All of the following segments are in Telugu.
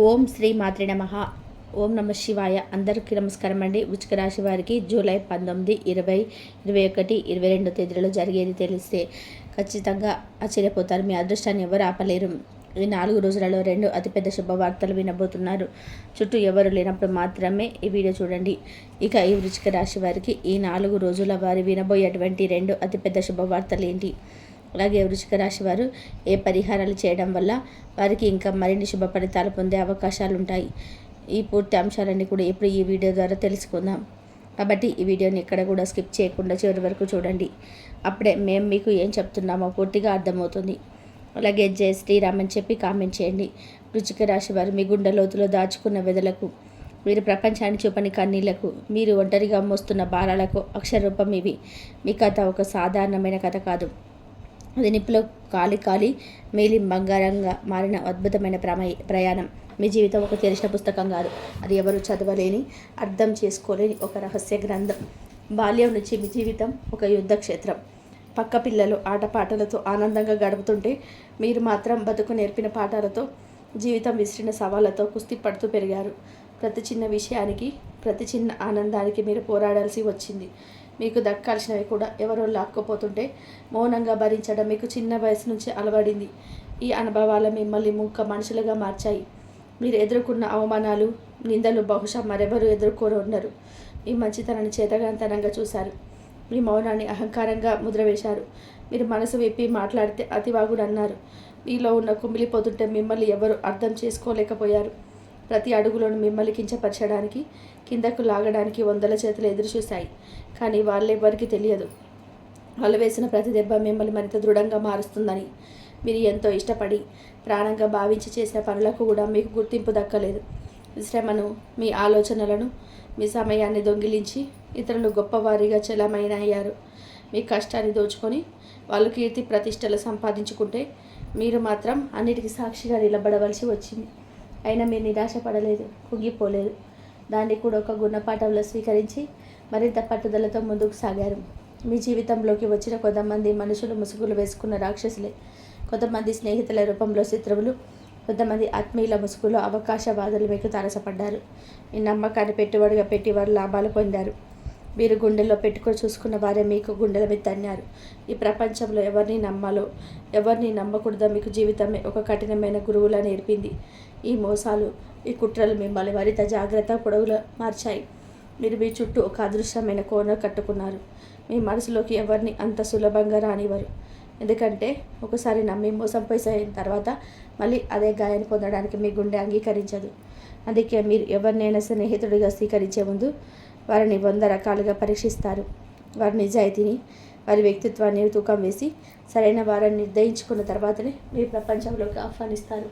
ఓం శ్రీ మాత్రే నమః. ఓం నమ శివాయ. అందరికీ నమస్కారం అండి. వృశ్చిక రాశి వారికి జూలై 19, 20, 21, 22 తేదీలలో జరిగేది తెలిస్తే ఖచ్చితంగా ఆశ్చర్యపోతారు. మీ అదృష్టాన్ని ఎవరు ఆపలేరు. ఈ 4 రోజులలో 2 అతిపెద్ద శుభవార్తలు వినబోతున్నారు. చుట్టూ ఎవరు లేనప్పుడు మాత్రమే ఈ వీడియో చూడండి. ఇక ఈ వృశ్చిక రాశి వారికి ఈ 4 రోజుల వారి వినబోయేటువంటి 2 అతిపెద్ద శుభవార్తలు ఏంటి, అలాగే వృశ్చిక రాశి వారు ఏ పరిహారాలు చేయడం వల్ల వారికి ఇంకా మరిన్ని శుభ ఫలితాలు పొందే అవకాశాలు ఉంటాయి, ఈ పూర్తి అంశాలన్నీ కూడా ఇప్పుడు ఈ వీడియో ద్వారా తెలుసుకుందాం. కాబట్టి ఈ వీడియోని ఎక్కడ కూడా స్కిప్ చేయకుండా చివరి వరకు చూడండి. అప్పుడే మేము మీకు ఏం చెప్తున్నామో పూర్తిగా అర్థమవుతుంది. అలాగే జై శ్రీరామ్ అని చెప్పి కామెంట్ చేయండి. వృశ్చిక రాశి వారు మీ గుండె లోతులో దాచుకున్న వెదలకు, మీరు ప్రపంచాన్ని చూపని కన్నీళ్లకు, మీరు ఒంటరిగా మోస్తున్న భారాలకు అక్షరరూపం ఇవి. మీ కథ ఒక సాధారణమైన కథ కాదు. అది నిప్పులో కాలి మేలి బంగారంగా మారిన అద్భుతమైన ప్రయాణం. మీ జీవితం ఒక తెరిచిన పుస్తకం కాదు, అది ఎవరు చదవలేని, అర్థం చేసుకోలేని ఒక రహస్య గ్రంథం. బాల్యం నుంచి మీ జీవితం ఒక యుద్ధ క్షేత్రం. పక్క పిల్లలు ఆటపాటలతో ఆనందంగా గడుపుతుంటే మీరు మాత్రం బతుకు నేర్పిన పాఠాలతో, జీవితం విసిరిన సవాళ్లతో కుస్తీ పడుతూ పెరిగారు. ప్రతి చిన్న విషయానికి, ప్రతి చిన్న ఆనందానికి మీరు పోరాడాల్సి వచ్చింది. మీకు దక్కాల్సినవి కూడా ఎవరో లాక్కపోతుంటే మౌనంగా భరించడం మీకు చిన్న వయసు నుంచి అలవడింది. ఈ అనుభవాలు మిమ్మల్ని మూక మనుషులుగా మార్చాయి. మీరు ఎదుర్కొన్న అవమానాలు, నిందలు బహుశా మరెవరు ఎదుర్కోనున్నారు. మీ మంచితనాన్ని చేతగాంతనంగా చూశారు. మీ మౌనాన్ని అహంకారంగా ముద్రవేశారు. మీరు మనసు విప్పి మాట్లాడితే అతివాగుడు అన్నారు. మీలో ఉన్న కుమిలిపోతుంటే మిమ్మల్ని ఎవరు అర్థం చేసుకోలేకపోయారు. ప్రతి అడుగులోనూ మిమ్మల్ని కించపరచడానికి, కిందకు లాగడానికి 100 చేతులు ఎదురు చూశాయి. కానీ వాళ్ళెవ్వరికీ తెలియదు, వాళ్ళు వేసిన ప్రతి దెబ్బ మిమ్మల్ని మరింత దృఢంగా మారుస్తుందని. మీరు ఎంతో ఇష్టపడి ప్రాణంగా భావించి చేసిన పనులకు కూడా మీకు గుర్తింపు దక్కలేదు. శ్రమను, మీ ఆలోచనలను, మీ సమయాన్ని దొంగిలించి ఇతరులు గొప్పవారిగా చెలమైనయ్యారు. మీ కష్టాన్ని దోచుకొని వాళ్ళు కీర్తి ప్రతిష్టలు సంపాదించుకుంటే మీరు మాత్రం అన్నిటికీ సాక్షిగా నిలబడవలసి వచ్చింది. అయినా మీరు నిరాశపడలేదు, కుంగిపోలేదు. దాన్ని కూడా ఒక గుణపాఠంలో స్వీకరించి మరింత పట్టుదలతో ముందుకు సాగారు. మీ జీవితంలోకి వచ్చిన కొంతమంది మనుషులు ముసుగులు వేసుకున్న రాక్షసులే, కొంతమంది స్నేహితుల రూపంలో శత్రువులు, కొంతమంది ఆత్మీయుల ముసుగులో అవకాశవాదులు మీకు తారసపడ్డారు. మీ నమ్మకాన్ని పెట్టుబడిగా పెట్టి వారు లాభాలు పొందారు. మీరు గుండెల్లో పెట్టుకొని చూసుకున్న వారే మీకు గుండెల మీద తన్నారు. ఈ ప్రపంచంలో ఎవరిని నమ్మాలో, ఎవరిని నమ్మకూడదో మీకు జీవితమే ఒక కఠినమైన గురువులా నేర్పింది. ఈ మోసాలు, ఈ కుట్రలు మిమ్మల్ని మరింత జాగ్రత్త పొడవులా మార్చాయి. మీరు మీ చుట్టూ ఒక అదృశ్యమైన కోన కట్టుకున్నారు. మీ మనసులోకి ఎవరిని అంత సులభంగా రానివ్వరు. ఎందుకంటే ఒకసారి నమ్మి మోసం పోయిన తర్వాత మళ్ళీ అదే గాయాన్ని పొందడానికి మీ గుండె అంగీకరించదు. అందుకే మీరు ఎవరినైనా స్నేహితుడిగా స్వీకరించే ముందు వారిని 100 రకాలుగా పరీక్షిస్తారు. వారి నిజాయితీని, వారి వ్యక్తిత్వాన్ని తూకం వేసి సరైన వారిని నిర్ణయించుకున్న తర్వాతనే మీరు ప్రపంచంలోకి ఆహ్వానిస్తారు.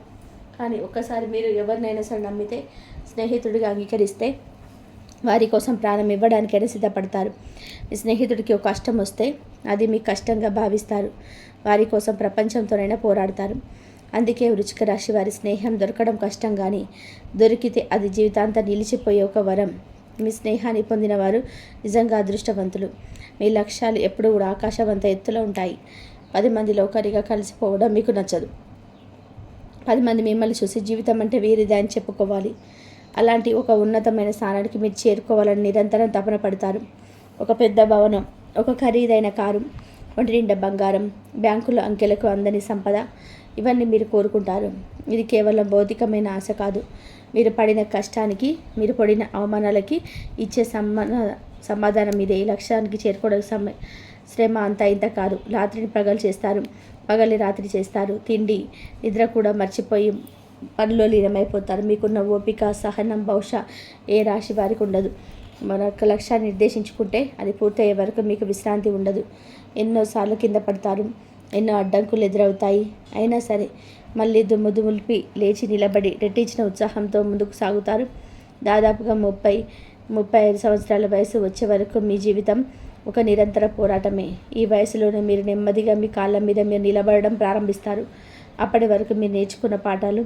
కానీ ఒక్కసారి మీరు ఎవరినైనా సరే నమ్మితే, స్నేహితుడిగా అంగీకరిస్తే వారి కోసం ప్రాణం ఇవ్వడానికైనా సిద్ధపడతారు. మీ స్నేహితుడికి ఒక కష్టం వస్తే అది మీ కష్టంగా భావిస్తారు. వారి కోసం ప్రపంచంతోనైనా పోరాడతారు. అందుకే వృశ్చిక రాశి వారి స్నేహం దొరకడం కష్టం, కానీ దొరికితే అది జీవితాంతం నిలిచిపోయే ఒక వరం. మీ స్నేహాన్ని పొందిన వారు నిజంగా అదృష్టవంతులు. మీ లక్ష్యాలు ఎప్పుడూ కూడా ఆకాశవంత ఎత్తులో ఉంటాయి. 10 మందిలో ఒకరిగా కలిసిపోవడం మీకు నచ్చదు. 10 మంది మిమ్మల్ని చూసి జీవితం అంటే వీరిదే అని చెప్పుకోవాలి. అలాంటి ఒక ఉన్నతమైన స్థానానికి మీరు చేరుకోవాలని నిరంతరం తపన పడతారు. ఒక పెద్ద భవనం, ఒక ఖరీదైన కారు, ఒంటి నిండా బంగారం, బ్యాంకులో అంకెలకు అందని సంపద, ఇవన్నీ మీరు కోరుకుంటారు. ఇది కేవలం భౌతికమైన ఆశ కాదు. మీరు పడిన కష్టానికి, మీరు పడిన అవమానాలకి ఇచ్చే సమాధానం ఇదే. ఈ లక్ష్యానికి చేరుకోవడానికి శ్రమ అంతా ఇంత కాదు. రాత్రిని పగలు చేస్తారు, పగలి రాత్రి చేస్తారు. తిండి, నిద్ర కూడా మర్చిపోయి పనిలో లీనమైపోతారు. మీకున్న ఓపిక, సహనం బహుశా ఏ రాశి వారికి ఉండదు. మరొక లక్ష్యాన్ని నిర్దేశించుకుంటే అది పూర్తయ్యే వరకు మీకు విశ్రాంతి ఉండదు. ఎన్నోసార్లు కింద పడతారు, ఎన్నో అడ్డంకులు ఎదురవుతాయి. అయినా సరే మళ్ళీ దుమ్ములిపి లేచి నిలబడి రెట్టించిన ఉత్సాహంతో ముందుకు సాగుతారు. దాదాపుగా 30-35 సంవత్సరాల వయసు వచ్చే వరకు మీ జీవితం ఒక నిరంతర పోరాటమే. ఈ వయసులోనే మీరు నెమ్మదిగా మీ కాళ్ళ మీద మీరు నిలబడడం ప్రారంభిస్తారు. అప్పటి వరకు మీరు నేర్చుకున్న పాఠాలు,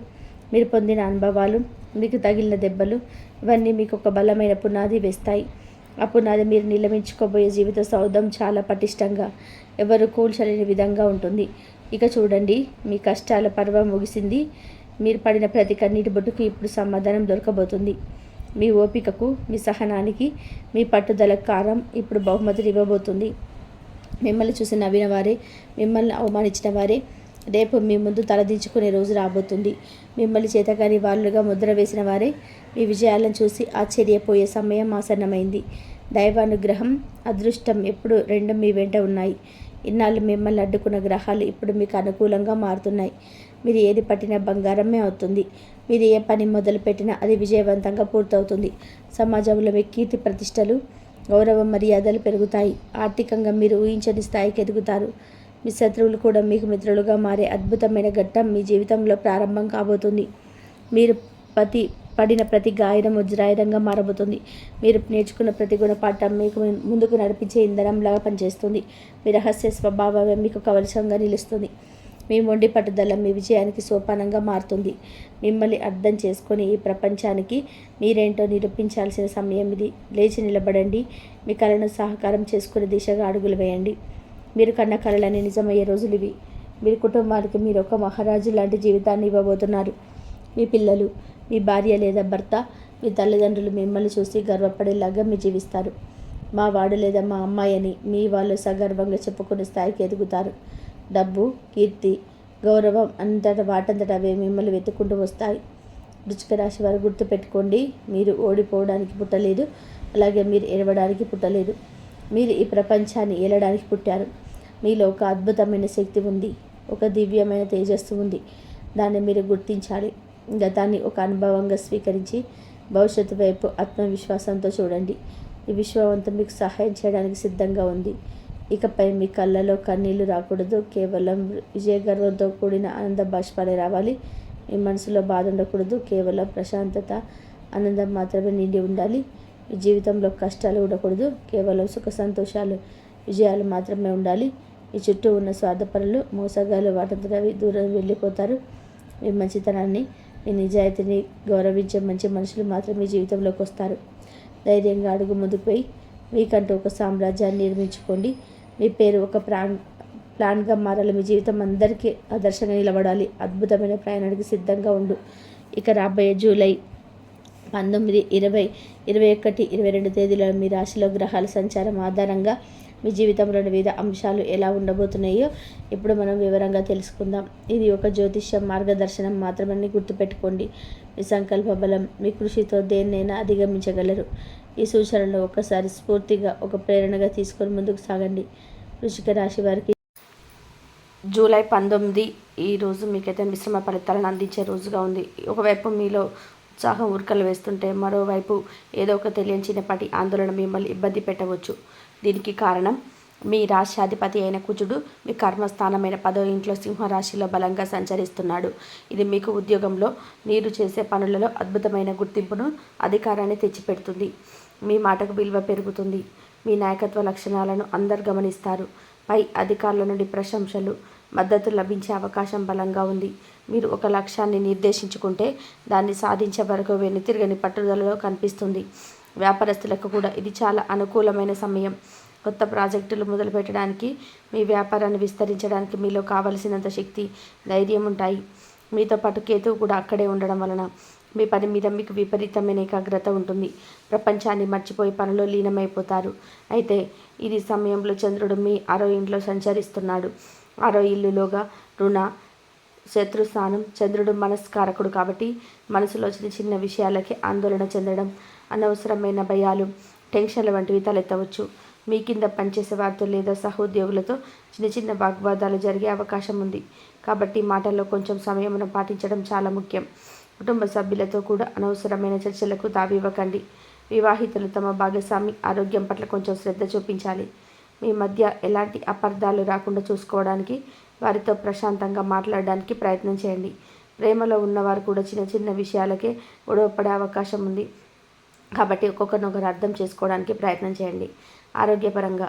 మీరు పొందిన అనుభవాలు, మీకు తగిలిన దెబ్బలు, ఇవన్నీ మీకు ఒక బలమైన పునాది వేస్తాయి. ఆ పునాది మీరు నిలమించుకోబోయే జీవిత సౌధం చాలా పటిష్టంగా, ఎవరు కూల్చలేని విధంగా ఉంటుంది. ఇక చూడండి, మీ కష్టాల పర్వం ముగిసింది. మీరు పడిన ప్రతి కన్నీటి బొట్టుకు ఇప్పుడు సమాధానం దొరకబోతుంది. మీ ఓపికకు, మీ సహనానికి, మీ పట్టుదలకు కారం ఇప్పుడు బహుమతిని ఇవ్వబోతుంది. మిమ్మల్ని చూసి నవ్విన వారే, మిమ్మల్ని అవమానించిన వారే రేపు మీ ముందు తలదించుకునే రోజు రాబోతుంది. మిమ్మల్ని చేతగాని వాళ్ళుగా ముద్ర వేసిన వారే మీ విజయాలను చూసి ఆశ్చర్యపోయే సమయం ఆసన్నమైంది. దైవానుగ్రహం, అదృష్టం ఎప్పుడు రెండు మీ వెంట ఉన్నాయి. ఇన్నాళ్ళు మిమ్మల్ని అడ్డుకున్న గ్రహాలు ఇప్పుడు మీకు అనుకూలంగా మారుతున్నాయి. మీరు ఏది పట్టినా బంగారమే అవుతుంది. మీరు ఏ పని మొదలుపెట్టినా అది విజయవంతంగా పూర్తవుతుంది. సమాజంలో మీ కీర్తి ప్రతిష్టలు, గౌరవ మర్యాదలు పెరుగుతాయి. ఆర్థికంగా మీరు ఊహించని స్థాయికి ఎదుగుతారు. మీ శత్రువులు కూడా మీకు మిత్రులుగా మారే అద్భుతమైన ఘట్టం మీ జీవితంలో ప్రారంభం కాబోతుంది. మీరు పడిన ప్రతి గాయనం వజ్రాయుధంగా మారబోతుంది. మీరు నేర్చుకున్న ప్రతి గుణపాఠం మీకు ముందుకు నడిపించే ఇంధనంలాగా పనిచేస్తుంది. మీ రహస్య స్వభావమే మీకు కవచంగా నిలుస్తుంది. మీ మొండి పట్టుదల మీ విజయానికి సోపానంగా మారుతుంది. మిమ్మల్ని అర్థం చేసుకొని ఈ ప్రపంచానికి మీరేంటో నిరూపించాల్సిన సమయం ఇది. లేచి నిలబడండి. మీ కళను సహకారం చేసుకునే దిశగా అడుగులు వేయండి. మీరు కన్న కళలని నిజమయ్యే రోజులు ఇవి. మీరు కుటుంబానికి మీరు ఒక మహారాజు లాంటి జీవితాన్ని ఇవ్వబోతున్నారు. మీ పిల్లలు, మీ భార్య లేదా భర్త, మీ తల్లిదండ్రులు మిమ్మల్ని చూసి గర్వపడేలాగా మీరు జీవిస్తారు. మా వాడు లేదా మా అమ్మాయి అని మీ వాళ్ళు సగర్వంగా చెప్పుకునే స్థాయికి ఎదుగుతారు. డబ్బు, కీర్తి, గౌరవం వాటంతట అవే మిమ్మల్ని వెతుక్కుంటూ వస్తాయి. వృశ్చిక రాశి వారు గుర్తుపెట్టుకోండి, మీరు ఓడిపోవడానికి పుట్టలేదు, అలాగే మీరు ఎడవడానికి పుట్టలేదు. మీరు ఈ ప్రపంచాన్ని ఏలడానికి పుట్టారు. మీలో ఒక అద్భుతమైన శక్తి ఉంది, ఒక దివ్యమైన తేజస్సు ఉంది. దాన్ని మీరు గుర్తించాలి. గతాన్ని ఒక అనుభవంగా స్వీకరించి భవిష్యత్తు వైపు ఆత్మవిశ్వాసంతో చూడండి. ఈ విశ్వవంతం మీకు సహాయం చేయడానికి సిద్ధంగా ఉంది. ఇకపై మీ కళ్ళలో కన్నీళ్లు రాకూడదు. కేవలం విజయగర్వంతో కూడిన ఆనంద బాష్పాలే రావాలి. మీ మనసులో బాధ ఉండకూడదు. కేవలం ప్రశాంతత, ఆనందం మాత్రమే నిండి ఉండాలి. మీ జీవితంలో కష్టాలు ఉండకూడదు. కేవలం సుఖ సంతోషాలు, విజయాలు మాత్రమే ఉండాలి. మీ చుట్టూ ఉన్న స్వార్థపరులు, మోసగాలు వాటంతట దూరం వెళ్ళిపోతారు. మీ మంచితనాన్ని, మీ నిజాయితీని గౌరవించే మంచి మనుషులు మాత్రమే మీ జీవితంలోకి వస్తారు. ధైర్యంగా అడుగు ముందుకు పోయి మీకంటూ ఒక సామ్రాజ్యాన్ని నిర్మించుకోండి. మీ పేరు ఒక ప్లాన్గా మారాలి. మీ జీవితం అందరికీ ఆదర్శంగా నిలబడాలి. అద్భుతమైన ప్రయాణానికి సిద్ధంగా ఉండు. ఇక రాబోయే జూలై 19, 20, 21, 22 తేదీలలో మీ రాశిలో గ్రహాల సంచారం ఆధారంగా మీ జీవితంలోని వివిధ అంశాలు ఎలా ఉండబోతున్నాయో ఇప్పుడు మనం వివరంగా తెలుసుకుందాం. ఇది ఒక జ్యోతిష్యం మార్గదర్శనం మాత్రమే గుర్తుపెట్టుకోండి. మీ సంకల్ప బలం, మీ కృషితో దేన్నైనా అధిగమించగలరు. ఈ సూచనలు ఒక్కసారి స్ఫూర్తిగా ఒక ప్రేరణగా తీసుకొని ముందుకు సాగండి. వృశ్చిక రాశి వారికి జూలై 19 ఈ రోజు మీకైతే మిశ్రమ ఫలితాలను అందించే రోజుగా ఉంది. ఒకవైపు మీలో ఉత్సాహం ఉరకలు వేస్తుంటే మరోవైపు ఏదో ఒక తెలియని చిన్నపాటి ఆందోళన మిమ్మల్ని ఇబ్బంది పెట్టవచ్చు. దీనికి కారణం మీ రాశ్యాధిపతి అయిన కుజుడు మీ కర్మస్థానమైన 10వ ఇంట్లో సింహరాశిలో బలంగా సంచరిస్తున్నాడు. ఇది మీకు ఉద్యోగంలో మీరు చేసే పనులలో అద్భుతమైన గుర్తింపును, అధికారాన్ని తెచ్చిపెడుతుంది. మీ మాటకు విలువ పెరుగుతుంది. మీ నాయకత్వ లక్షణాలను అందరు గమనిస్తారు. పై అధికారుల నుండి ప్రశంసలు, మద్దతు లభించే అవకాశం బలంగా ఉంది. మీరు ఒక లక్ష్యాన్ని నిర్దేశించుకుంటే దాన్ని సాధించే వరకు వెనుతిరగని పట్టుదలలో కనిపిస్తుంది. వ్యాపారస్తులకు కూడా ఇది చాలా అనుకూలమైన సమయం. కొత్త ప్రాజెక్టులు మొదలుపెట్టడానికి, మీ వ్యాపారాన్ని విస్తరించడానికి మీలో కావలసినంత శక్తి, ధైర్యం ఉంటాయి. మీతో పాటు కేతువు కూడా అక్కడే ఉండడం వలన మీ పని మీద మీకు విపరీతమైన ఏకాగ్రత ఉంటుంది. ప్రపంచాన్ని మర్చిపోయి పనిలో లీనమైపోతారు. అయితే ఇది సమయంలో చంద్రుడు మీ 6వ ఇంట్లో సంచరిస్తున్నాడు. 6వ ఇల్లులోగా రుణ, శత్రుస్థానం. చంద్రుడు మనస్కారకుడు కాబట్టి మనసులో చిన్న చిన్న విషయాలకి ఆందోళన చెందడం, అనవసరమైన భయాలు, టెన్షన్ల వంటివి తలెత్తవచ్చు. మీ కింద పనిచేసే వారితో లేదా సహోద్యోగులతో చిన్న చిన్న వాగ్వాదాలు జరిగే అవకాశం ఉంది. కాబట్టి మాటల్లో కొంచెం సంయమనం పాటించడం చాలా ముఖ్యం. కుటుంబ సభ్యులతో కూడా అనవసరమైన చర్చలకు తావివ్వకండి. వివాహితులు తమ భాగస్వామి ఆరోగ్యం పట్ల కొంచెం శ్రద్ధ చూపించాలి. మీ మధ్య ఎలాంటి అపార్థాలు రాకుండా చూసుకోవడానికి వారితో ప్రశాంతంగా మాట్లాడడానికి ప్రయత్నం చేయండి. ప్రేమలో ఉన్నవారు కూడా చిన్న చిన్న విషయాలకే గొడవపడే అవకాశం ఉంది. కాబట్టి ఒక్కొక్కరినొకరు అర్థం చేసుకోవడానికి ప్రయత్నం చేయండి. ఆరోగ్యపరంగా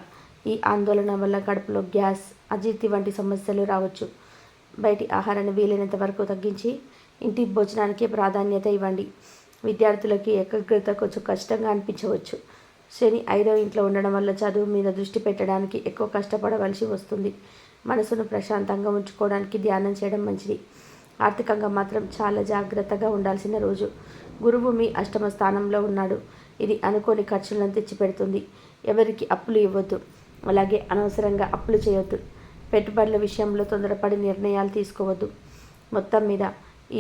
ఈ ఆందోళన వల్ల కడుపులో గ్యాస్, అజీర్తి వంటి సమస్యలు రావచ్చు. బయటి ఆహారాన్ని వీలైనంత వరకు తగ్గించి ఇంటి భోజనానికి ప్రాధాన్యత ఇవ్వండి. విద్యార్థులకి ఏకాగ్రత కొంచెం కష్టంగా అనిపించవచ్చు. శని 5వ ఇంట్లో ఉండడం వల్ల చదువు మీద దృష్టి పెట్టడానికి ఎక్కువ కష్టపడవలసి వస్తుంది. మనసును ప్రశాంతంగా ఉంచుకోవడానికి ధ్యానం చేయడం మంచిది. ఆర్థికంగా మాత్రం చాలా జాగ్రత్తగా ఉండాల్సిన రోజు. గురువు మీ అష్టమ స్థానంలో ఉన్నాడు. ఇది అనుకోని ఖర్చులను తెచ్చిపెడుతుంది. ఎవరికి అప్పులు ఇవ్వద్దు, అలాగే అనవసరంగా అప్పులు చేయొద్దు. పెట్టుబడుల విషయంలో తొందరపడి నిర్ణయాలు తీసుకోవద్దు. మొత్తం మీద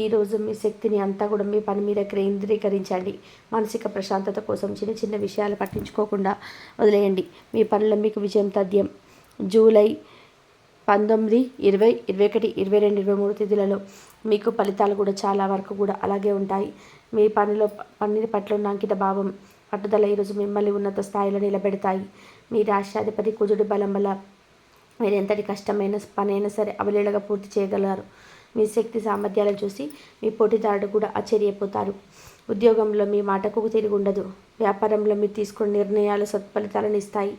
ఈరోజు మీ శక్తిని అంతా కూడా మీ పని మీద కేంద్రీకరించండి. మానసిక ప్రశాంతత కోసం చిన్న చిన్న విషయాలు పట్టించుకోకుండా వదిలేయండి. మీ పనుల్లో మీకు విజయం తథ్యం. జూలై 19, 20, 21, 22, 23 తేదీలలో మీకు ఫలితాలు కూడా చాలా వరకు కూడా అలాగే ఉంటాయి. మీ పని పట్ల ఉన్న అంకిత భావం, పట్టుదల ఈరోజు మిమ్మల్ని ఉన్నత స్థాయిలో నిలబెడతాయి. మీ రాష్ట్రాధిపతి కుజుడి బలం వల్ల మీరు ఎంతటి కష్టమైన పనైనా సరే అవలీలగా పూర్తి చేయగలరు. మీ శక్తి సామర్థ్యాలను చూసి మీ పోటీదారుడు కూడా ఆశ్చర్యపోతారు. ఉద్యోగంలో మీ మాటకు తిరిగి ఉండదు. వ్యాపారంలో మీరు తీసుకున్న నిర్ణయాలు సత్ఫలితాలను ఇస్తాయి.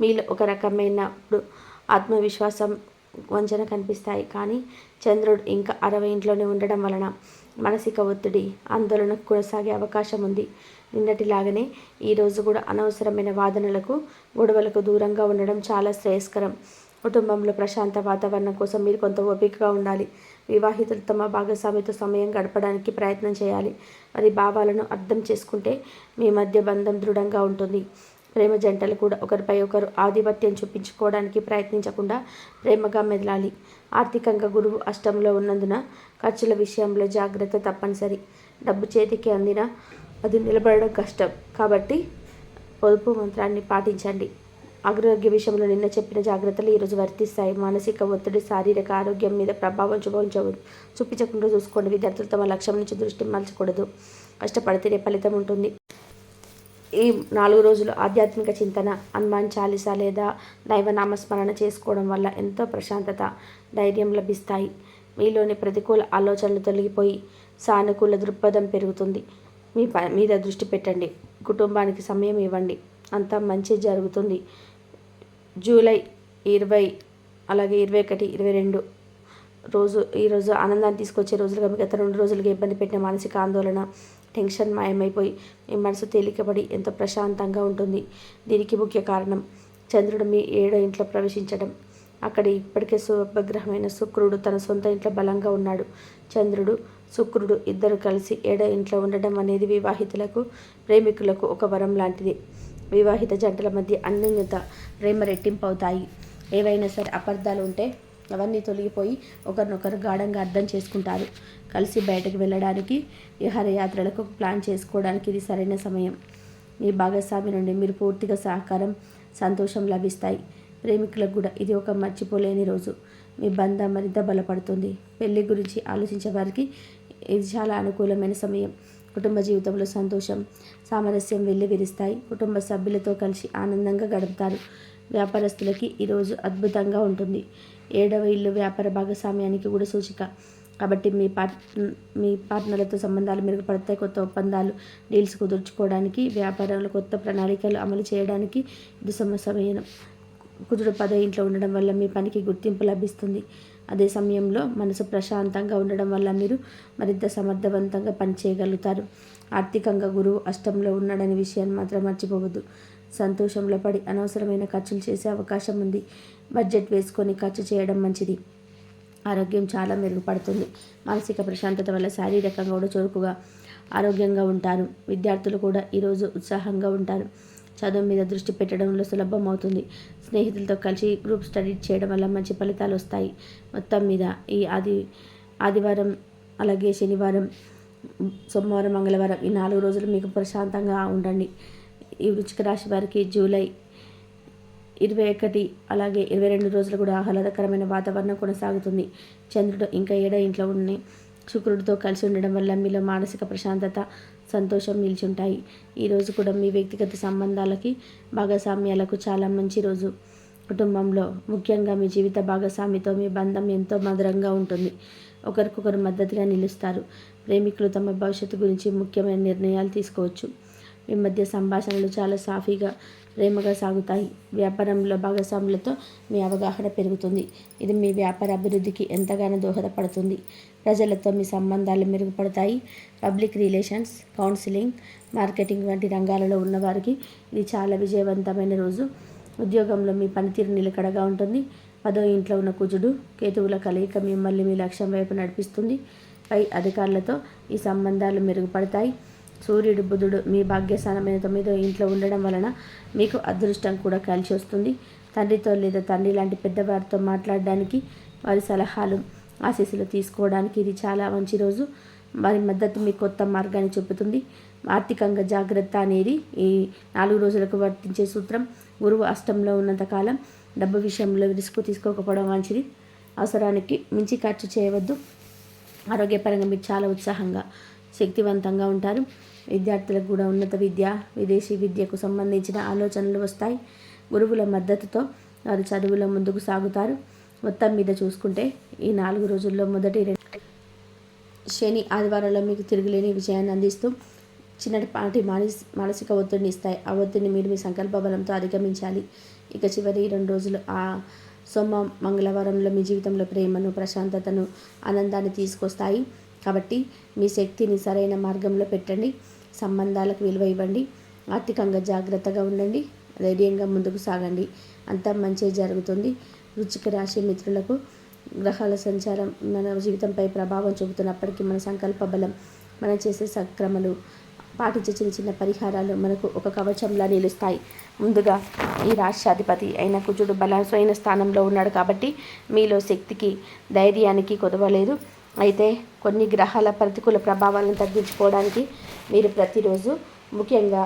మీలో ఒక రకమైన ఆత్మవిశ్వాసం, వంచన కనిపిస్తాయి. కానీ చంద్రుడు ఇంకా 60 ఇంట్లోనే ఉండడం వలన మానసిక ఒత్తిడి, ఆందోళన కొనసాగే అవకాశం ఉంది. నిన్నటిలాగానే ఈరోజు కూడా అనవసరమైన వాదనలకు, గొడవలకు దూరంగా ఉండడం చాలా శ్రేయస్కరం. కుటుంబంలో ప్రశాంత వాతావరణం కోసం మీరు కొంత ఓపికగా ఉండాలి. వివాహితులు తమ భాగస్వామితో సమయం గడపడానికి ప్రయత్నం చేయాలి. వారి భావాలను అర్థం చేసుకుంటే మీ మధ్య బంధం దృఢంగా ఉంటుంది. ప్రేమ జంటలు కూడా ఒకరిపై ఒకరు ఆధిపత్యం చూపించుకోవడానికి ప్రయత్నించకుండా ప్రేమగా మెదలాలి. ఆర్థికంగా గురువు అష్టంలో ఉన్నందున ఖర్చుల విషయంలో జాగ్రత్త తప్పనిసరి. డబ్బు చేతికి అందినా అది నిలబడడం కష్టం. కాబట్టి పొదుపు మంత్రాన్ని పాటించండి. ఆరోగ్య విషయంలో నిన్న చెప్పిన జాగ్రత్తలు ఈరోజు వర్తిస్తాయి. మానసిక ఒత్తిడి శారీరక ఆరోగ్యం మీద ప్రభావం చూపించకుండా చూసుకోండి. విద్యార్థులు తమ లక్ష్యం నుంచి దృష్టి మలచకూడదు. కష్టపడితేనే ఫలితం ఉంటుంది. ఈ 4 రోజులు ఆధ్యాత్మిక చింతన, హనుమాన్ చాలీసా లేదా దైవనామస్మరణ చేసుకోవడం వల్ల ఎంతో ప్రశాంతత, ధైర్యం లభిస్తాయి. మీలోని ప్రతికూల ఆలోచనలు తొలగిపోయి సానుకూల దృక్పథం పెరుగుతుంది. మీ మీద దృష్టి పెట్టండి. కుటుంబానికి సమయం ఇవ్వండి. అంతా మంచి జరుగుతుంది. జూలై 20, అలాగే 21, 22 ఈరోజు ఆనందాన్ని తీసుకొచ్చే రోజులుగా గత 2 రోజులుగా ఇబ్బంది పెట్టిన మానసిక ఆందోళన, టెన్షన్ మాయమైపోయి మీ మనసు తేలికబడి ఎంతో ప్రశాంతంగా ఉంటుంది. దీనికి ముఖ్య కారణం చంద్రుడు మీ 7వ ఇంట్లో ప్రవేశించడం. అక్కడ ఇప్పటికే శుభగ్రహమైన శుక్రుడు తన సొంత ఇంట్లో బలంగా ఉన్నాడు. చంద్రుడు, శుక్రుడు ఇద్దరు కలిసి 7వ ఇంట్లో ఉండడం అనేది వివాహితులకు, ప్రేమికులకు ఒక వరం లాంటిది. వివాహిత జంటల మధ్య అన్యోన్యత, ప్రేమ రెట్టింపు అవుతాయి. ఏవైనా సరే అపార్థాలు ఉంటే అవన్నీ తొలగిపోయి ఒకరినొకరు గాఢంగా అర్థం చేసుకుంటారు. కలిసి బయటకు వెళ్ళడానికి, విహారయాత్రలకు ప్లాన్ చేసుకోవడానికి ఇది సరైన సమయం. మీ భాగస్వామి నుండి మీరు పూర్తిగా సహకారం, సంతోషం లభిస్తాయి. ప్రేమికులకు కూడా ఇది ఒక మర్చిపోలేని రోజు. మీ బంధం మరింత బలపడుతుంది. పెళ్లి గురించి ఆలోచించే వారికి ఇది చాలా అనుకూలమైన సమయం. కుటుంబ జీవితంలో సంతోషం, సామరస్యం వెల్లివిరుస్తాయి. కుటుంబ సభ్యులతో కలిసి ఆనందంగా గడుపుతారు. వ్యాపారస్తులకి ఈరోజు అద్భుతంగా ఉంటుంది. 7వ ఇల్లు వ్యాపార భాగస్వామ్యానికి కూడా సూచిక. కాబట్టి మీ పార్ట్నర్లతో సంబంధాలు మెరుగుపడతాయి. కొత్త ఒప్పందాలు, డీల్స్ కుదుర్చుకోవడానికి, వ్యాపారంలో కొత్త ప్రణాళికలు అమలు చేయడానికి ఇది సమయం. కుజుడు 10వ ఇంట్లో ఉండడం వల్ల మీ పనికి గుర్తింపు లభిస్తుంది. అదే సమయంలో మనసు ప్రశాంతంగా ఉండడం వల్ల మీరు మరింత సమర్థవంతంగా పనిచేయగలుగుతారు. ఆర్థికంగా గురువు అష్టంలో ఉన్నాడనే విషయాన్ని మాత్రం మర్చిపోవద్దు. సంతోషంలో పడి అనవసరమైన ఖర్చులు చేసే అవకాశం ఉంది. బడ్జెట్ వేసుకొని ఖర్చు చేయడం మంచిది. ఆరోగ్యం చాలా మెరుగుపడుతుంది. మానసిక ప్రశాంతత వల్ల శారీరకంగా కూడా చురుకుగా, ఆరోగ్యంగా ఉంటారు. విద్యార్థులు కూడా ఈరోజు ఉత్సాహంగా ఉంటారు. చదువు మీద దృష్టి పెట్టడంలో సులభం అవుతుంది. స్నేహితులతో కలిసి గ్రూప్ స్టడీ చేయడం వల్ల మంచి ఫలితాలు వస్తాయి. మొత్తం మీద ఈ ఆదివారం, అలాగే శనివారం, సోమవారం, మంగళవారం ఈ 4 రోజులు మీకు ప్రశాంతంగా ఉండండి. ఈ వృశ్చిక రాశి వారికి జూలై 21, అలాగే 22 రోజులు కూడా ఆహ్లాదకరమైన వాతావరణం కొనసాగుతుంది. చంద్రుడు ఇంకా 7వ ఇంట్లో ఉన్న శుక్రుడితో కలిసి ఉండడం వల్ల మీలో మానసిక ప్రశాంతత, సంతోషం నిలిచుంటాయి. ఈరోజు కూడా మీ వ్యక్తిగత సంబంధాలకి, భాగస్వామ్యాలకు చాలా మంచి రోజు. కుటుంబంలో ముఖ్యంగా మీ జీవిత భాగస్వామితో మీ బంధం ఎంతో మధురంగా ఉంటుంది. ఒకరికొకరు మద్దతుగా నిలుస్తారు. ప్రేమికులు తమ భవిష్యత్తు గురించి ముఖ్యమైన నిర్ణయాలు తీసుకోవచ్చు. మీ మధ్య సంభాషణలు చాలా సాఫీగా, ప్రేమగా సాగుతాయి. వ్యాపారంలో భాగస్వాములతో మీ అవగాహన పెరుగుతుంది. ఇది మీ వ్యాపార అభివృద్ధికి ఎంతగానో దోహదపడుతుంది. ప్రజలతో మీ సంబంధాలు మెరుగుపడతాయి. పబ్లిక్ రిలేషన్స్, కౌన్సిలింగ్, మార్కెటింగ్ వంటి రంగాలలో ఉన్నవారికి ఇది చాలా విజయవంతమైన రోజు. ఉద్యోగంలో మీ పనితీరు నిలకడగా ఉంటుంది. 10వ ఇంట్లో ఉన్న కుజుడు కేతువుల కలయిక మిమ్మల్ని మీ లక్ష్యం వైపు నడిపిస్తుంది. పై అధికారులతో ఈ సంబంధాలు మెరుగుపడతాయి. సూర్యుడు బుధుడు మీ భాగ్యస్థానమైన 9వ ఇంట్లో ఉండడం వలన మీకు అదృష్టం కూడా కలిసి వస్తుంది. తండ్రితో లేదా తండ్రి లాంటి పెద్దవారితో మాట్లాడడానికి, వారి సలహాలు ఆశీస్సులు తీసుకోవడానికి ఇది చాలా మంచి రోజు. వారి మద్దతు మీ కొత్త మార్గాన్ని చూపుతుంది. ఆర్థికంగా జాగ్రత్త అనేది ఈ 4 రోజులకు వర్తించే సూత్రం. గురువు అష్టంలో ఉన్నంతకాలం డబ్బు విషయంలో రిస్క్ తీసుకోకపోవడం మంచిది. అవసరానికి మించి ఖర్చు చేయవద్దు. ఆరోగ్యపరంగా మీరు చాలా ఉత్సాహంగా శక్తివంతంగా ఉంటారు. విద్యార్థులకు కూడా ఉన్నత విద్య, విదేశీ విద్యకు సంబంధించిన ఆలోచనలు వస్తాయి. గురువుల మద్దతుతో వారు చదువులో ముందుకు సాగుతారు. మొత్తం మీద చూసుకుంటే ఈ 4 రోజుల్లో మొదటి శని ఆదివారాల్లో మీకు తిరుగులేని విజయాన్ని అందిస్తూ చిన్నపాటి మానసిక ఒత్తిడిని ఇస్తాయి. ఆ ఒత్తిడిని మీరు మీ సంకల్ప బలంతో అధిగమించాలి. ఇక చివరి 2 రోజులు సోమ మంగళవారంలో మీ జీవితంలో ప్రేమను, ప్రశాంతతను, ఆనందాన్ని తీసుకొస్తాయి. కాబట్టి మీ శక్తిని సరైన మార్గంలో పెట్టండి. సంబంధాలకు విలువ ఇవ్వండి. ఆర్థికంగా జాగ్రత్తగా ఉండండి. ధైర్యంగా ముందుకు సాగండి. అంతా మంచి జరుగుతుంది. వృశ్చిక రాశి మిత్రులకు గ్రహాల సంచారం మన జీవితంపై ప్రభావం చూపుతున్నప్పటికీ మన సంకల్ప బలం, మనం చేసే సక్రమలు, పాటించే చిన్న చిన్న పరిహారాలు మనకు ఒక కవచంలా నిలుస్తాయి. ముందుగా ఈ రాష్ట్రాధిపతి అయిన కుజుడు బలమైన స్థానంలో ఉన్నాడు కాబట్టి మీలో శక్తికి, ధైర్యానికి కొదవలేదు. అయితే కొన్ని గ్రహాల ప్రతికూల ప్రభావాలను తగ్గించుకోవడానికి మీరు ప్రతిరోజు, ముఖ్యంగా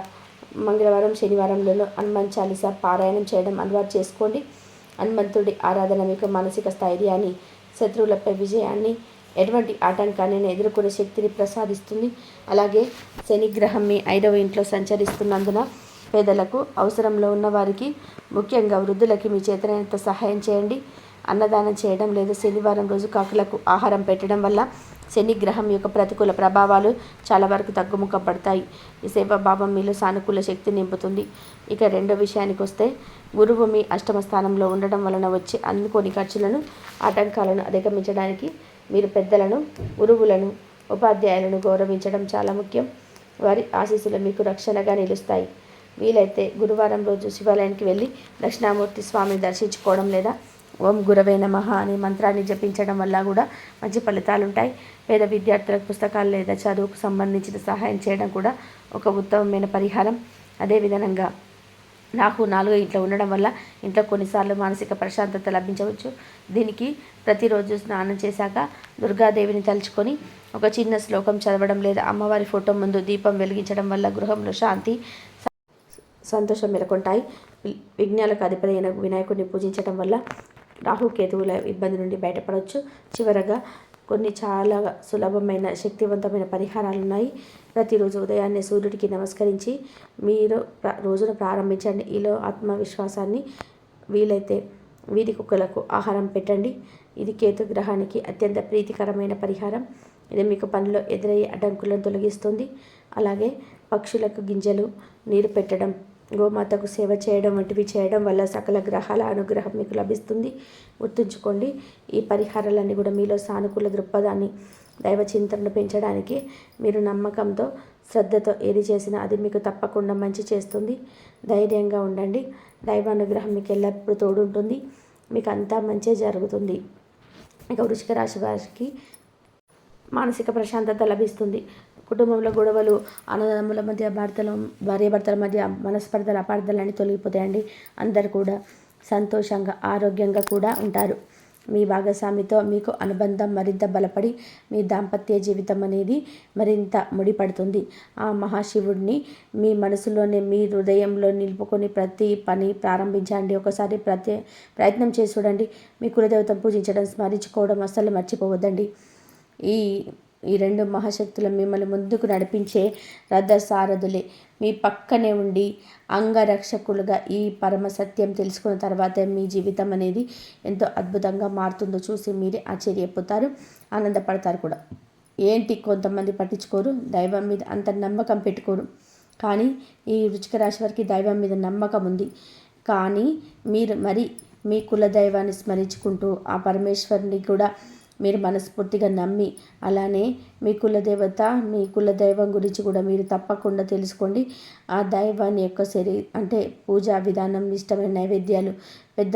మంగళవారం, శనివారంలో హనుమాన్ చాలీసా పారాయణం చేయడం అలవాటు చేసుకోండి. హనుమంతుడి ఆరాధన మీకు మానసిక స్థైర్యాన్ని, శత్రువులపై విజయాన్ని, ఎటువంటి ఆటంకాన్ని ఎదుర్కొనే శక్తిని ప్రసాదిస్తుంది. అలాగే శనిగ్రహం మీ 5వ ఇంట్లో సంచరిస్తున్నందున పేదలకు, అవసరంలో ఉన్న వారికి, ముఖ్యంగా వృద్ధులకి మీ చేతనైనంత సహాయం చేయండి. అన్నదానం చేయడం లేదా శనివారం రోజు కాకులకు ఆహారం పెట్టడం వల్ల శనిగ్రహం యొక్క ప్రతికూల ప్రభావాలు చాలా వరకు తగ్గుముఖం పడతాయి. ఈ సేవాభావం మీలో సానుకూల శక్తి నింపుతుంది. ఇక రెండో విషయానికి వస్తే, గురువు మీ అష్టమ స్థానంలో ఉండడం వలన వచ్చే అనుకోని ఖర్చులను, ఆటంకాలను అధిగమించడానికి మీరు పెద్దలను, గురువులను, ఉపాధ్యాయులను గౌరవించడం చాలా ముఖ్యం. వారి ఆశీస్సులు మీకు రక్షణగా నిలుస్తాయి. వీలైతే గురువారం రోజు శివాలయానికి వెళ్ళి దక్షిణామూర్తి స్వామిని దర్శించుకోవడం లేదా ఓం గురవే నమః అనే మంత్రాన్ని జపించడం వల్ల కూడా మంచి ఫలితాలు ఉంటాయి. పేద విద్యార్థులకు పుస్తకాలు లేదా చదువుకు సంబంధించిన సహాయం చేయడం కూడా ఒక ఉత్తమమైన పరిహారం. అదేవిధంగా రాహు 4వ ఇంట్లో ఉండడం వల్ల ఇంట్లో కొన్నిసార్లు మానసిక ప్రశాంతత లభించవచ్చు. దీనికి ప్రతిరోజు స్నానం చేశాక దుర్గాదేవిని తలుచుకొని ఒక చిన్న శ్లోకం చదవడం లేదా అమ్మవారి ఫోటో ముందు దీపం వెలిగించడం వల్ల గృహంలో శాంతి, సంతోషం నెలకొంటాయి. విఘ్నాలకు అధిపతి అయిన వినాయకుడిని పూజించడం వల్ల రాహుకేతువుల ఇబ్బంది నుండి బయటపడవచ్చు. చివరగా కొన్ని చాలా సులభమైన, శక్తివంతమైన పరిహారాలు ఉన్నాయి. ప్రతిరోజు ఉదయాన్నే సూర్యుడికి నమస్కరించి మీరు రోజును ప్రారంభించండి. ఈలో ఆత్మవిశ్వాసాన్ని, వీలైతే వీధి కుక్కలకు ఆహారం పెట్టండి. ఇది కేతు గ్రహానికి అత్యంత ప్రీతికరమైన పరిహారం. ఇది మీకు పనిలో ఎదురయ్యే అడ్డంకులను తొలగిస్తుంది. అలాగే పక్షులకు గింజలు, నీరు పెట్టడం, గోమాతకు సేవ చేయడం వంటివి చేయడం వల్ల సకల గ్రహాల అనుగ్రహం మీకు లభిస్తుంది. గుర్తుంచుకోండి, ఈ పరిహారాలన్నీ కూడా మీలో సానుకూల దృక్పథాన్ని, దైవ చింతనను పెంచడానికి, మీరు నమ్మకంతో, శ్రద్ధతో ఏది చేసినా అది మీకు తప్పకుండా మంచి చేస్తుంది. ధైర్యంగా ఉండండి. దైవానుగ్రహం మీకు ఎల్లప్పుడూ తోడుంటుంది. మీకు అంతా మంచి జరుగుతుంది. ఇక వృశ్చిక రాశి వారికి మానసిక ప్రశాంతత లభిస్తుంది. కుటుంబంలో గొడవలు, అన్నదమ్ముల మధ్య, భార్యాభర్తల మధ్య మనస్పర్ధలు, అపార్థాలన్నీ తొలగిపోతాయండి. అందరు కూడా సంతోషంగా, ఆరోగ్యంగా కూడా ఉంటారు. మీ భాగస్వామితో మీకు అనుబంధం మరింత బలపడి మీ దాంపత్య జీవితం అనేది మరింత ముడిపడుతుంది. ఆ మహాశివుడిని మీ మనసులోనే, మీ హృదయంలో నిలుపుకొని ప్రతి పని ప్రారంభించండి. ఒకసారి ప్రయత్నం చేసి చూడండి. మీ కులదేవతను పూజించడం, స్మరించుకోవడం అస్సలు మర్చిపోవద్దండి. ఈ 2 మహాశక్తులు మిమ్మల్ని ముందుకు నడిపించే రథసారథులే. మీ పక్కనే ఉండి అంగరక్షకులుగా ఈ పరమ సత్యం తెలుసుకున్న తర్వాత మీ జీవితం అనేది ఎంతో అద్భుతంగా మారుతుందో చూసి మీరే ఆశ్చర్యపోతారు, ఆనందపడతారు కూడా. ఏంటి కొంతమంది పట్టించుకోరు, దైవం మీద అంత నమ్మకం పెట్టుకోరు. కానీ ఈ వృశ్చిక రాశి వారికి దైవం మీద నమ్మకం ఉంది. కానీ మీరు మీ కులదైవాన్ని స్మరించుకుంటూ ఆ పరమేశ్వరుని కూడా మీరు మనస్ఫూర్తిగా నమ్మి, అలానే మీ కులదేవత, మీ కులదైవం గురించి కూడా మీరు తప్పకుండా తెలుసుకోండి. ఆ దైవాన్ని యొక్క అంటే పూజా విధానం, ఇష్టమైన నైవేద్యాలు, పెద్ద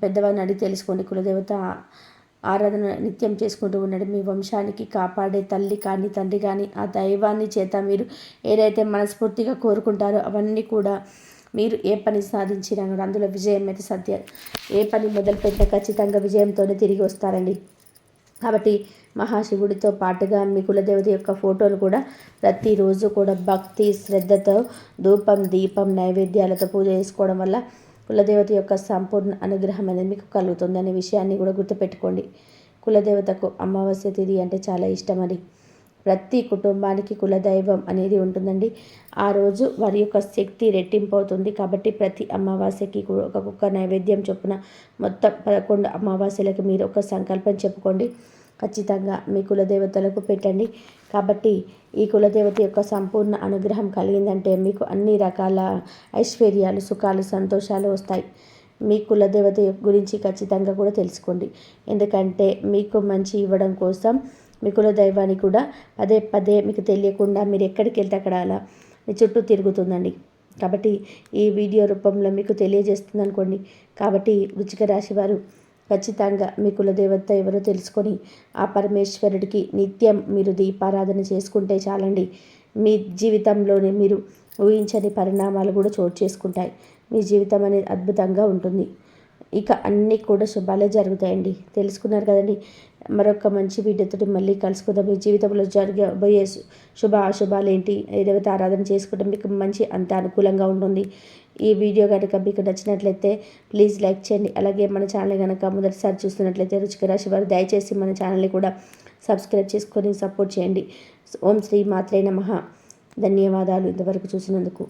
పెద్దవారిని అడిగి తెలుసుకోండి. కులదేవత ఆరాధన నిత్యం చేసుకుంటూ ఉండండి. మీ వంశానికి కాపాడే తల్లి కానీ తండ్రి కానీ ఆ దైవాన్ని చేత మీరు ఏదైతే మనస్ఫూర్తిగా కోరుకుంటారో అవన్నీ కూడా మీరు ఏ పని సాధించినా కూడా అందులో విజయం అయితే సత్యం. ఏ పని మొదలుపెట్టినా ఖచ్చితంగా విజయంతోనే తిరిగి వస్తారండి. కాబట్టి మహాశివుడితో పాటుగా మీ కులదేవత యొక్క ఫోటోలు కూడా ప్రతిరోజు కూడా భక్తి శ్రద్ధతో ధూపం దీపం నైవేద్యాలతో పూజ చేసుకోవడం వల్ల కులదేవత యొక్క సంపూర్ణ అనుగ్రహం అనేది మీకు కలుగుతుంది అనే విషయాన్ని కూడా గుర్తుపెట్టుకోండి. కులదేవతకు అమావాస్య తిథి అంటే చాలా ఇష్టం అని ప్రతి కుటుంబానికి కులదైవం అనేది ఉంటుందండి. ఆ రోజు వారి యొక్క శక్తి రెట్టింపు అవుతుంది. కాబట్టి ప్రతి అమావాస్యకి ఒక్కొక్క నైవేద్యం చొప్పున మొత్తం 11 అమావాస్యలకు మీరు ఒక సంకల్పం చెప్పుకోండి. ఖచ్చితంగా మీ కులదేవతలకు పెట్టండి. కాబట్టి ఈ కులదేవత యొక్క సంపూర్ణ అనుగ్రహం కలిగిందంటే మీకు అన్ని రకాల ఐశ్వర్యాలు సుఖాలు సంతోషాలు వస్తాయి. మీ కులదేవత గురించి ఖచ్చితంగా కూడా తెలుసుకోండి. ఎందుకంటే మీకు మంచి ఇవ్వడం కోసం మీ కులదైవాన్ని కూడా పదే పదే మీకు తెలియకుండా మీరు ఎక్కడికి వెళ్తే అక్కడ అలా మీ చుట్టూ తిరుగుతుందండి. కాబట్టి ఈ వీడియో రూపంలో మీకు తెలియజేస్తుంది అనుకోండి. కాబట్టి వృశ్చిక రాశి వారు ఖచ్చితంగా మీ కులదేవత ఎవరో తెలుసుకొని ఆ పరమేశ్వరుడికి నిత్యం మీరు దీపారాధన చేసుకుంటే చాలండి. మీ జీవితంలోనే మీరు ఊహించని పరిణామాలు కూడా చోటు చేసుకుంటాయి. మీ జీవితం అనేది అద్భుతంగా ఉంటుంది. ఇక అన్నీ కూడా శుభాలే జరుగుతాయండి. తెలుసుకున్నారు కదండి. మరొక మంచి వీడియోతో మళ్ళీ కలుసుకుందాం. మీ జీవితంలో జరగబోయే శుభ అశుభాలు ఏంటి, ఏ దేవత ఆరాధన చేసుకుంటే మీకు మంచి అంత అనుకూలంగా ఉంటుంది. ఈ వీడియో కనుక మీకు నచ్చినట్లయితే ప్లీజ్ లైక్ చేయండి. అలాగే మన ఛానల్ కనుక మొదటిసారి చూస్తున్నట్లయితే వృశ్చిక రాశి వారు దయచేసి మన ఛానల్ని కూడా సబ్స్క్రైబ్ చేసుకొని సపోర్ట్ చేయండి. ఓం శ్రీ మాత్రే నమః. ధన్యవాదాలు ఇంతవరకు చూసినందుకు.